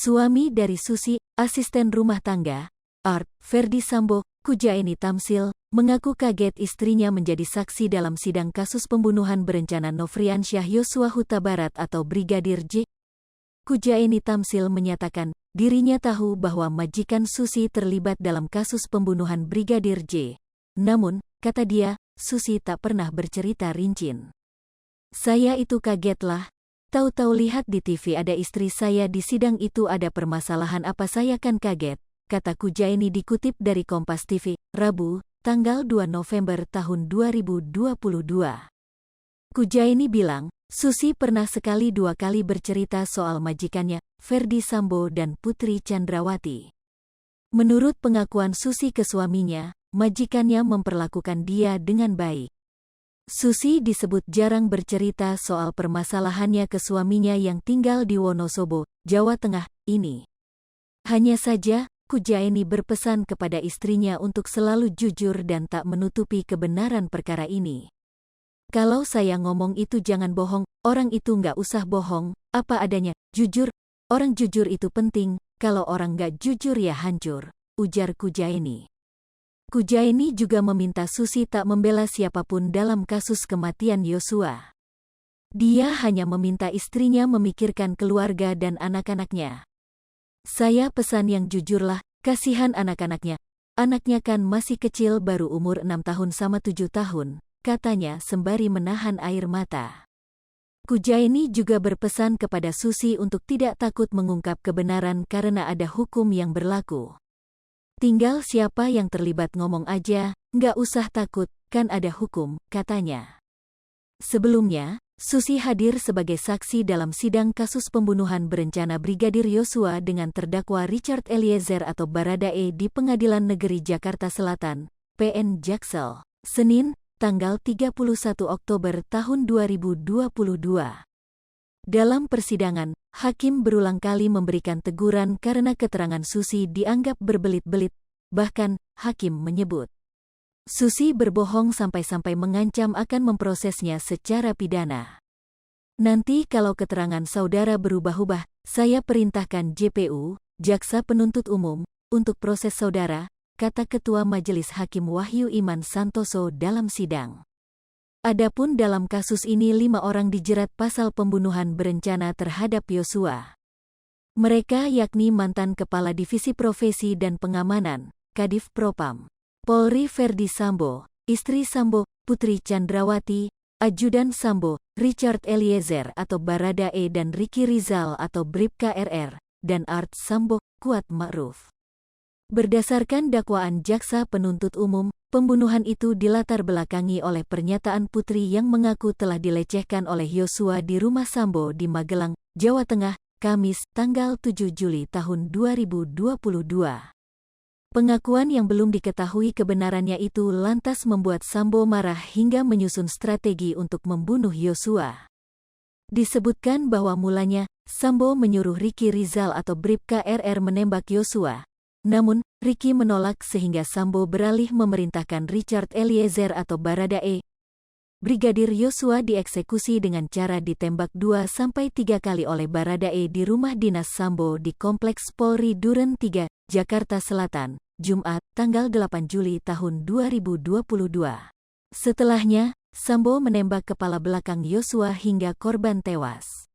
Suami dari Susi, asisten rumah tangga, Art, Ferdy Sambo, Kujaeni Tamsil, mengaku kaget istrinya menjadi saksi dalam sidang kasus pembunuhan berencana Nofriansyah Yosua Huta Barat atau Brigadir J. Kujaeni Tamsil menyatakan, dirinya tahu bahwa majikan Susi terlibat dalam kasus pembunuhan Brigadir J. Namun, kata dia, Susi tak pernah bercerita rinci. Saya itu kagetlah. Tahu-tahu lihat di TV ada istri saya di sidang itu, ada permasalahan apa saya kan kaget, kata Kujaeni dikutip dari Kompas TV, Rabu, tanggal 2 November tahun 2022. Kujaeni bilang, Susi pernah sekali dua kali bercerita soal majikannya, Ferdy Sambo dan Putri Chandrawati. Menurut pengakuan Susi ke suaminya, majikannya memperlakukan dia dengan baik. Susi disebut jarang bercerita soal permasalahannya ke suaminya yang tinggal di Wonosobo, Jawa Tengah, ini. Hanya saja, Kujaeni berpesan kepada istrinya untuk selalu jujur dan tak menutupi kebenaran perkara ini. Kalau saya ngomong itu jangan bohong, orang itu nggak usah bohong, apa adanya, jujur, orang jujur itu penting, kalau orang nggak jujur ya hancur, ujar Kujaeni. Kujaeni juga meminta Susi tak membela siapapun dalam kasus kematian Yosua. Dia hanya meminta istrinya memikirkan keluarga dan anak-anaknya. Saya pesan yang jujurlah, kasihan anak-anaknya. Anaknya kan masih kecil, baru umur 6 tahun sama 7 tahun, katanya sembari menahan air mata. Kujaeni juga berpesan kepada Susi untuk tidak takut mengungkap kebenaran karena ada hukum yang berlaku. Tinggal siapa yang terlibat ngomong aja, nggak usah takut, kan ada hukum, katanya. Sebelumnya, Susi hadir sebagai saksi dalam sidang kasus pembunuhan berencana Brigadir Yosua dengan terdakwa Richard Eliezer atau Baradae di Pengadilan Negeri Jakarta Selatan, PN Jaksel, Senin, tanggal 31 Oktober tahun 2022. Dalam persidangan, hakim berulang kali memberikan teguran karena keterangan Susi dianggap berbelit-belit, bahkan, hakim menyebut Susi berbohong sampai-sampai mengancam akan memprosesnya secara pidana. Nanti kalau keterangan saudara berubah-ubah, saya perintahkan JPU, Jaksa Penuntut Umum, untuk proses saudara, kata Ketua Majelis Hakim Wahyu Iman Santoso dalam sidang. Adapun dalam kasus ini 5 orang dijerat pasal pembunuhan berencana terhadap Yosua. Mereka yakni mantan Kepala Divisi Profesi dan Pengamanan, Kadif Propam, Polri Ferdy Sambo, istri Sambo, Putri Chandrawati, Ajudan Sambo, Richard Eliezer atau Baradae dan Ricky Rizal atau Bribka RR, dan Art Sambo, Kuat Ma'ruf. Berdasarkan dakwaan Jaksa Penuntut Umum, pembunuhan itu dilatar belakangi oleh pernyataan Putri yang mengaku telah dilecehkan oleh Yosua di rumah Sambo di Magelang, Jawa Tengah, Kamis, tanggal 7 Juli tahun 2022. Pengakuan yang belum diketahui kebenarannya itu lantas membuat Sambo marah hingga menyusun strategi untuk membunuh Yosua. Disebutkan bahwa mulanya, Sambo menyuruh Ricky Rizal atau Bribka RR menembak Yosua. Namun, Ricky menolak sehingga Sambo beralih memerintahkan Richard Eliezer atau Baradae. Brigadir Yosua dieksekusi dengan cara ditembak 2-3 kali oleh Baradae di rumah dinas Sambo di Kompleks Polri Duren 3, Jakarta Selatan, Jumat, tanggal 8 Juli tahun 2022. Setelahnya, Sambo menembak kepala belakang Yosua hingga korban tewas.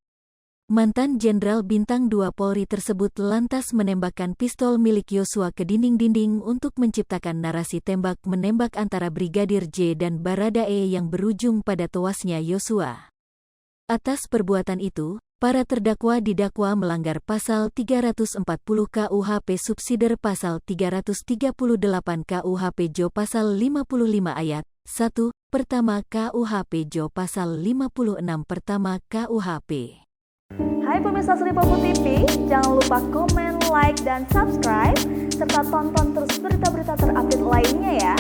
Mantan Jenderal Bintang 2 Polri tersebut lantas menembakkan pistol milik Yosua ke dinding-dinding untuk menciptakan narasi tembak-menembak antara Brigadir J dan Baradae yang berujung pada tewasnya Yosua. Atas perbuatan itu, para terdakwa didakwa melanggar pasal 340 KUHP subsider pasal 338 KUHP Jo pasal 55 ayat 1, pertama KUHP Jo pasal 56 pertama KUHP. Hai pemirsa Sri Popo TV, jangan lupa komen, like, dan subscribe, serta tonton terus berita-berita terupdate lainnya ya.